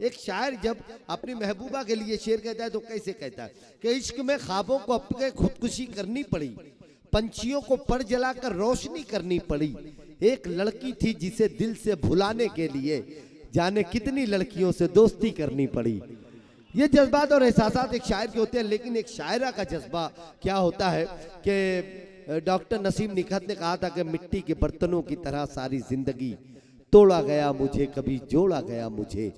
एक शायर जब अपनी महबूबा के लिए शेर कहता है तो कैसे कहता है कि इश्क में ख्वाबों को अपने खुदकुशी करनी पड़ी, पंछियों को पर जलाकर रोशनी करनी पड़ी। एक लड़की थी जिसे दिल से भुलाने के लिए जाने कितनी लड़कियों से दोस्ती करनी पड़ी। ये जज्बात और एहसासात एक शायर के होते हैं, लेकिन एक शायरा का जज्बा क्या होता है कि डॉक्टर नसीम निखत ने कहा था कि मिट्टी के बर्तनों की तरह सारी जिंदगी तोड़ा गया मुझे, कभी जोड़ा गया मुझे।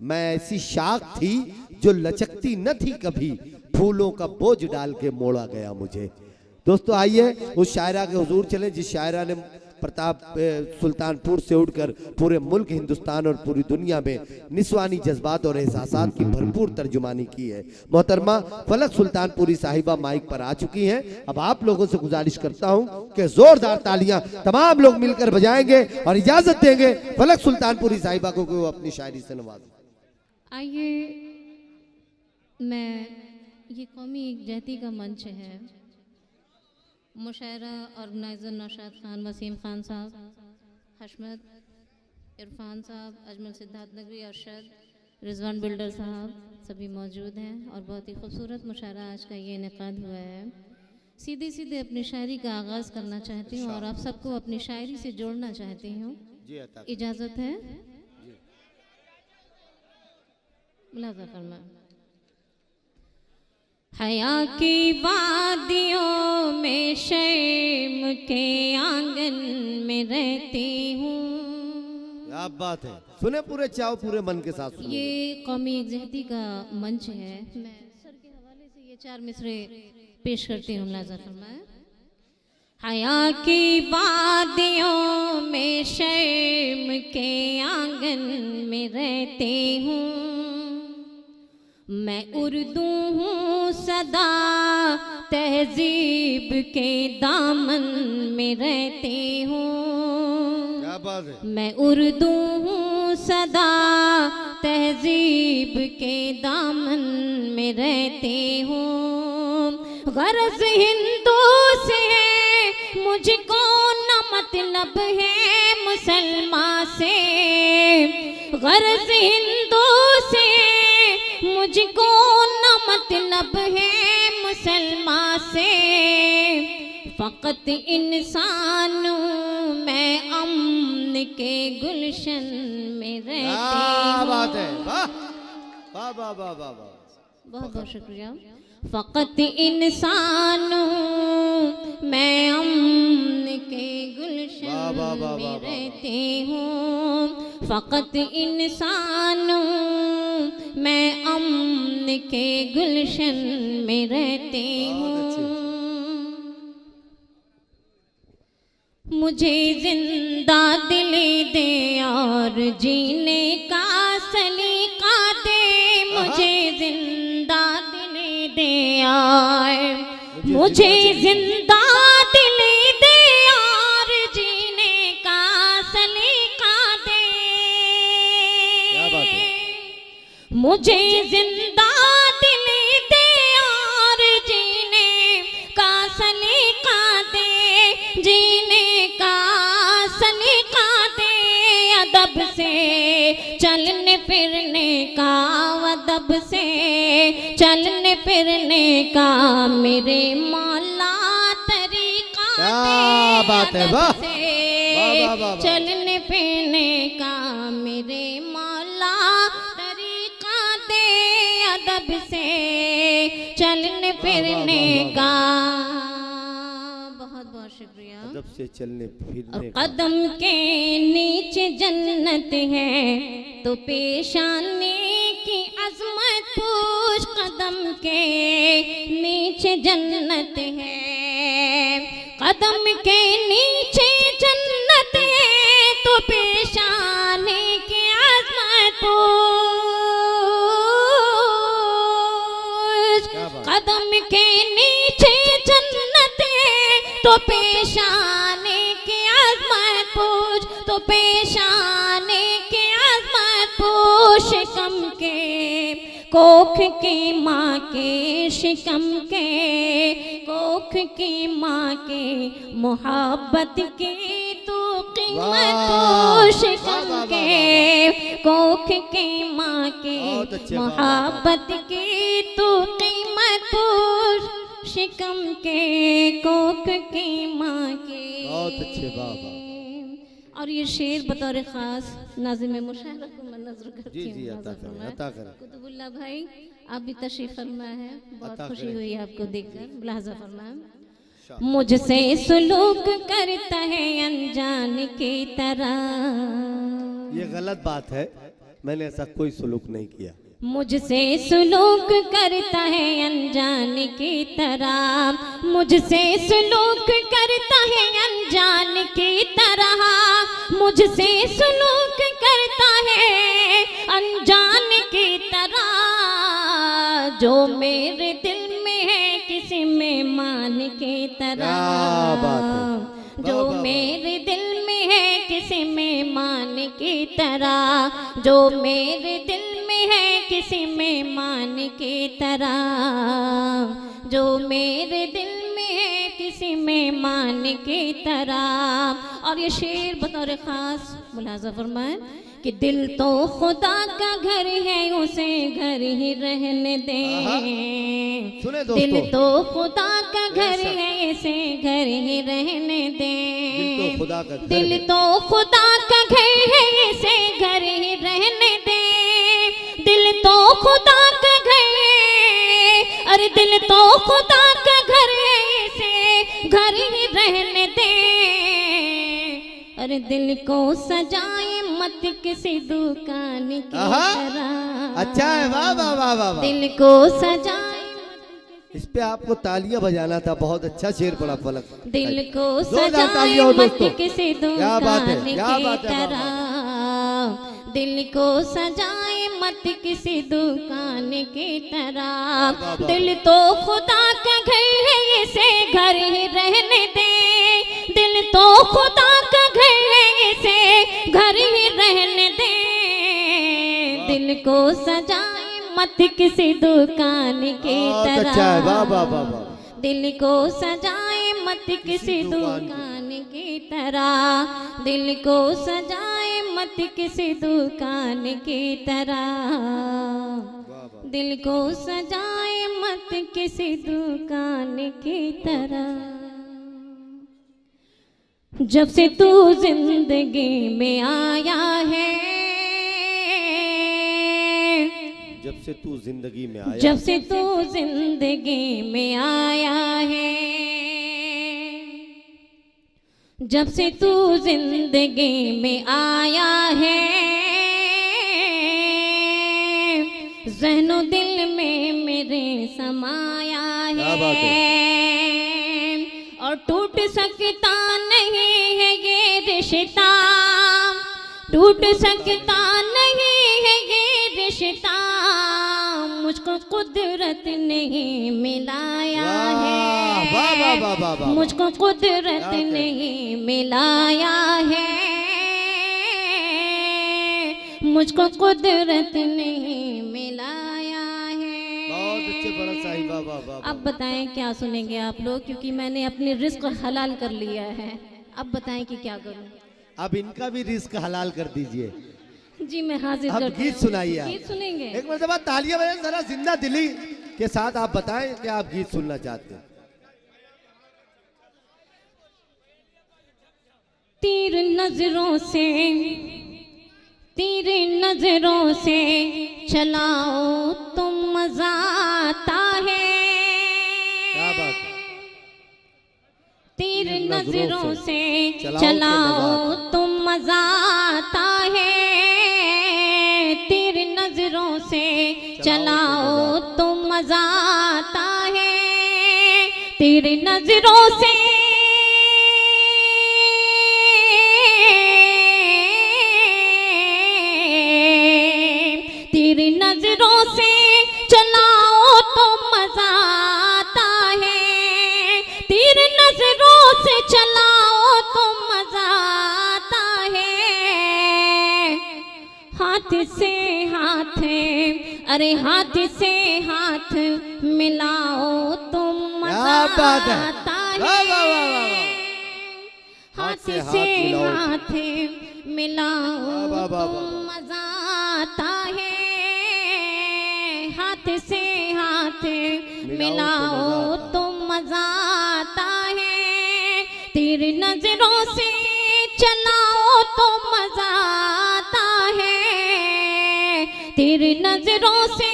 मैं ऐसी शाख थी जो लचकती न थी कभी, फूलों का बोझ डाल के मोड़ा गया मुझे। दोस्तों आइए उस शायरा के हुजूर चलें जिस शायरा ने प्रताप सुल्तानपुर से उठकर पूरे मुल्क, हिंदुस्तान और पूरी दुनिया में निस्वानी जज्बात और एहसासात की भरपूर तर्जुमानी की है। मोहतरमा फलक सुल्तानपुरी साहिबा माइक पर आ चुकी हैं। अब आप लोगों से गुजारिश करता हूं कि जोरदार तालियां तमाम लोग मिलकर बजाएंगे और इजाजत देंगे फलक सुल्तानपुरी साहिबा को कि वो अपनी शायरी से नवाजें। आइए, मैं ये कौमी यकजहती का मंच है, मुशायरा ऑर्गेनाइज़र नौशाद खान, वसीम खान साहब, हशमत, इरफान साहब, अजमल सिद्धार्थ नगरी, अरशद, रिजवान बिल्डर साहब सभी मौजूद हैं और बहुत ही खूबसूरत मुशायरा आज का ये इनेकाद हुआ है। सीधे सीधे अपनी शायरी का आगाज़ करना चाहती हूँ और आप सबको अपनी शायरी से जोड़ना चाहती हूँ। इजाज़त है? मुलाज़ा फरमा। हया की वादियों में शर्म के आंगन में रहती हूँ। क्या बात है, सुने पूरे चाव पूरे मन के साथ सुने। ये कौमी यकजहती का मंच है। मैं सर के हवाले से ये 4 मिसरे पेश करती हूँ। मुलाज़ा फरमाएं। हया की वादियों में शर्म के आंगन में रहती हूँ। मैं उर्दू हूँ सदा तहजीब के दामन में रहती हूँ। क्या बात है। मैं उर्दू हूँ सदा तहजीब के दामन में रहती हूँ। गरज हिंदू से है मुझको न मतलब है मुसलमान से। गरज हिंदू से मुझको न मतलब है मुसलमान से। फ़कत इंसान हूँ मैं अमन के गुलशन में रहती हूँ। बात है, वाह वाह वाह वाह वाह, बहुत बहुत शुक्रिया। फ़कत इंसान हूँ मैं अमन के गुलशन में रहती हूँ। फ़कत इंसान हूँ मैं अमन के गुलशन में रहती हूँ। मुझे जिंदा दिली दे और जीने का सलीका दे। मुझे जिंदा दिली दे और मुझे जिंदा दिली दे और जीने का सलीका दे। क्या बात है। मुझे जिंदा दिली दे और जीने का सलीका दे। जीने का सलीका दे। अदब से चलने फिरने का, अदब से चलने फिरने का मेरे मौला तरीका दे। क्या बात है, वाह वाह वाह। चलने फिरने का मेरे मौला तरीका दे। अदब से चलने फिरने का। बहुत बहुत शुक्रिया। अदब से चलने फिरने का। कदम के नीचे जन्नत है तो पेशानी की अजमत पूछ। कदम के नीचे जन्नत है, कदम के नीचे जन्नत है तो पेशानी की अजमत पूछ। कदम के नीचे जन्नत है तो पेशानी की अजमत पूछ। तो पेशानी की अजमत पूछ। शिकम के कोख की माँ के, शिकम के कोख की माँ के मोहब्बत की तो कीमत। शिकम के कोख के माँ के बहुत अच्छे, वाह, वाह, मोहब्बत की तू कीमत पूछ शिकम के कोख के माँ के। बहुत अच्छे, वाह वाह। और ये शेर बतौर ख़ास नाज़िम मुशायरा को मैं नज़र करती जी हूँ। जी, अता करें, अता करें। कुतुबुल्लाह भाई आप भी तशरीफ़ फरमा है, बहुत अता खुशी करें। हुई आपको देखकर, मुलाहज़ा फरमाएं। मुझसे सुलूक करता है अनजान की तरह। ये गलत बात है, मैंने ऐसा कोई सलूक नहीं किया। मुझसे सुलूक करता है अनजान की तरह, मुझसे सुलूक करता है अनजान की तरह, मुझसे सुलूक करता है अनजान की तरह। जो मेरे दिल में है किसी मेहमान की तरह, क्या बात है। जो वाह, वाह, मेरे दिल में है किसी मेहमान की तरह, जो मेरे दिल में है किसी मेहमान की तरह, जो मेरे दिल में है किसी मेहमान की तरह। और ये शेर बतौर ख़ास मुलाज़ा फरमाएं कि दिल तो खुदा का घर है उसे घर ही रहने दें। सुने दोस्तों, दिल तो खुदा का घर है इसे घर ही रहने दें। दिल तो खुदा का घर दिल है। तो खुदा का घर है इसे घर ही रहने दें। दिल तो खुदा का घर है, अरे दिल तो खुदा का घर है इसे घर ही रहने दें। अरे दिल को सजाए मत किसी दुकान की तरह। अच्छा है, वाह वाह वाह वाह वाह। दिल को सजाए इस पे आपको तालियां बजाना था, बहुत अच्छा शेर पड़ा फलक। दिल को जोरदार सजाए तालियां हो मत दोस्तों। किसी क्या बात है, दुकान क्या की बात है, वाह, तरह। दिल को सजाए मत किसी दुकान की तरह। वाह, वाह। दिल तो खुदा का घर है इसे घर ही रहने दे। दिल तो खुदा का घर है इसे घर ही रहने दे। दिल को सजाए मत किसी दुकान की बहुत तरह। अच्छा है, वाह वाह वाह वाह। दिल को सजाए मत किसी दुकान की तरह। दिल को सजाए मत किसी दुकान की तरह। दिल को सजाए मत किसी दुकान की तरह। जब से तू जिंदगी में आया है, जब से तू जिंदगी में आया, जब से तू जिंदगी में आया है, जब से तू जिंदगी में आया है, ज़हनो दिल में मेरे समाया क्या बात है। और टूट सकता नहीं है ये रिश्ता, टूट सकता नहीं है ये रिश्ता। मुझको कुदरत ने मिलाया है, वाह वाह वाह वाह वाह। मुझको कुदरत क्या कहते? ने मिलाया है, मुझको कुदरत ने मिलाया है। बहुत अच्छे बड़ा साहिब, वाह वाह वाह। अब बताएं क्या सुनेंगे आप लोग, क्योंकि मैंने अपनी रिस्क हलाल कर लिया है। अब बताएं कि क्या करूं। अब इनका भी रिस्क हलाल कर दीजिए। जी मैं हाजिर अब करती गीत हूं। सुनाइए आप। गीत सुनेंगे। एक मरतबा तालियां बजाएं जरा, जिंदा दिली के साथ आप बताएं कि आप गीत सुनना चाहते हैं। तीर नजरों से, तीर नजरों से चलाओ तुम मजा आता है। क्या बात है। तीर तीर नजरों से चलाओ चलाओ तुम मजा आता है। तीर नजरों से चलाओ तुम मजा आता है। तीर नजरों से तीर नजरों से चलाओ तो मजा आता है। तीर नजरों से चलाओ तो मजा आता है। हाथ से हाथ, अरे हाथ से हाथ मिलाओ तुम मजा क्या बात है। आता वाह है। वाह वाह वाह वाह। हाथ से से हाथ मिलाओ। हाथ मिलाओ वाह वाह वाह तुम वाह। मजा आता है, हाथ से हाथ मिलाओ तो मजा आता है, तेरी नजरों से चलाओ तो मजा आता है, तेरी नजरों से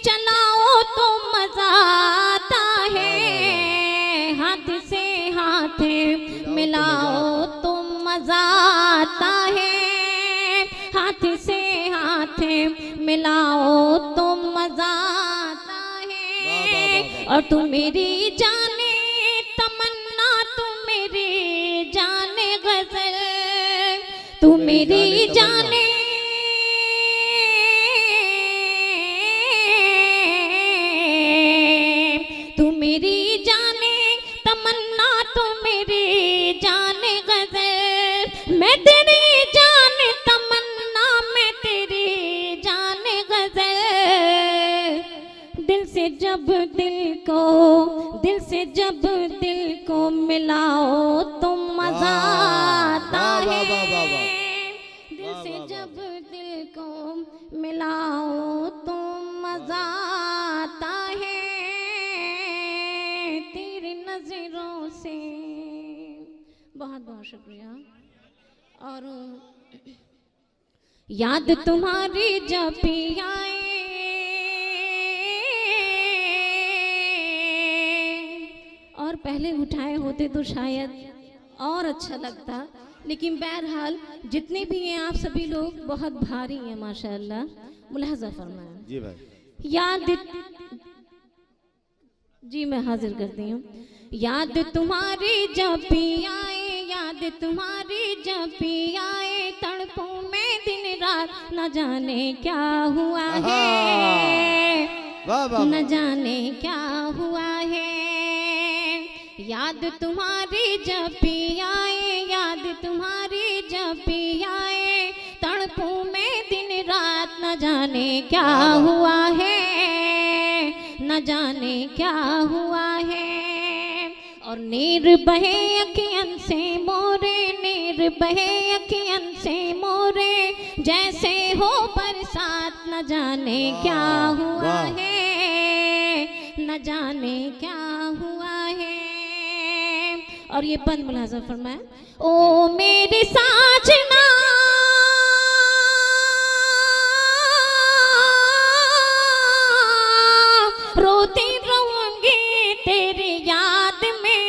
चलाओ तो मजा आता है, हाथ से हाथ मिलाओ तो मजा आता है, हाथ से हाथ मिलाओ तो मजा आता है। और तू मेरी जाने तमन्ना, तू मेरी जाने गजल, तू मेरी जाने तू मेरी जाने तमन्ना, तू मेरी जाने गजल, मैं तेरी जाने तमन्ना, मैं तेरी जाने गजल, दिल से जब दिल को मिलाओ तो मजा आता है, दिल से जब दिल को मिलाओ तो मजा आता है, तेरी नजरों से। बहुत बहुत शुक्रिया। और याद तुम्हारी जब भी आए, और पहले उठाए होते तो शायद और अच्छा लगता, लेकिन बहरहाल जितने भी हैं आप सभी लोग बहुत भारी हैं माशाअल्लाह, मुलाहजा फरमाएं। जी भाई। याद, जी मैं हाजिर करती हूँ। याद तुम्हारी जब भी आए, याद तुम्हारी जब भी आए, तड़पों में दिन रात, न जाने क्या हुआ है, न जाने क्या हुआ है, याद तुम्हारी जब भी आए, याद तुम्हारी जब भी आए, तड़पों में दिन रात, न जाने क्या हुआ है, न जाने क्या हुआ है। और नीर बहे अखियन से मोरे, नीर बहे अखियन से मोरे, जैसे हो बरसात, न जाने क्या हुआ है, न जाने क्या हुआ है। और ये बंद मुलाजा फरमाए। ओ मेरी साजना, रोती रहूंगी तेरी याद में,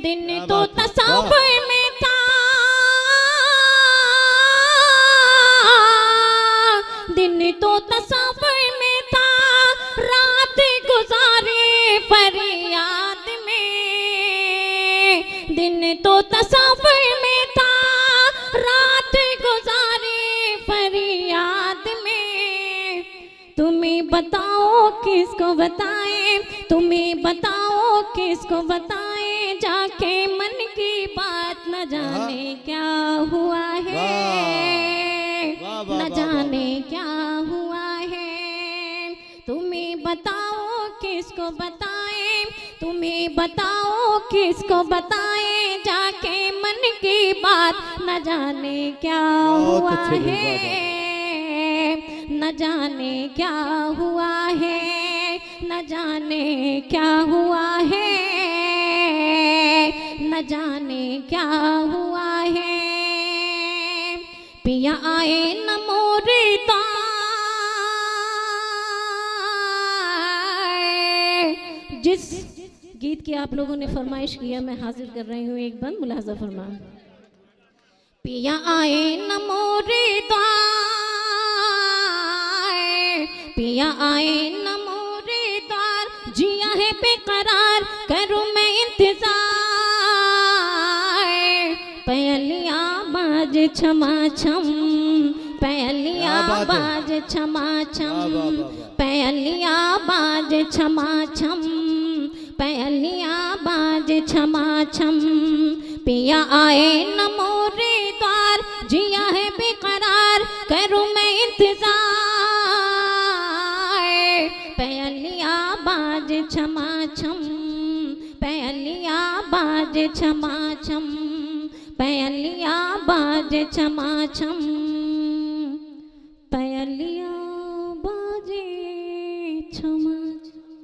दिन तो तसव्वुर में था, दिन तो तसव्वुर में था, रात गुजारे फरियाद में, दिन तो तसव्वुर में था, रात गुजारे फरियाद में। तुम्हें बताओ किसको बताएं, तुम्हें बताओ किसको बताएं, जाके मन की बात, न जाने क्या हुआ है, न जाने क्या हुआ है। तुम्हें बताओ किसको बताएं, तुम्हें बताओ किसको बताएं, जाके मन की बात, न जाने क्या हुआ है, न जाने क्या हुआ है, न जाने क्या हुआ है, न जाने क्या हुआ है। पिया आए न मोरे जिस गीत की आप लोगों ने फरमाइश किया, मैं हाजिर कर रही हूँ एक बंद, मुलाजा फरमा। पिया आए न मोरे पिया आए न मोरे द्वार, जिया है बेकरार, करूँ मैं इंतजार, पहलिया बाज छमा छम, पहलिया बाज छमा छम, पहलिया बाज छमा छम, पहलिया बाज छमा छम। पिया आए न मोरे द्वार, जिया है बेकरार, करूँ मैं इंतजार, पहलिया बाज छमा छम, पहलिया बाज छमा छम, पहलिया बाज छमा छम।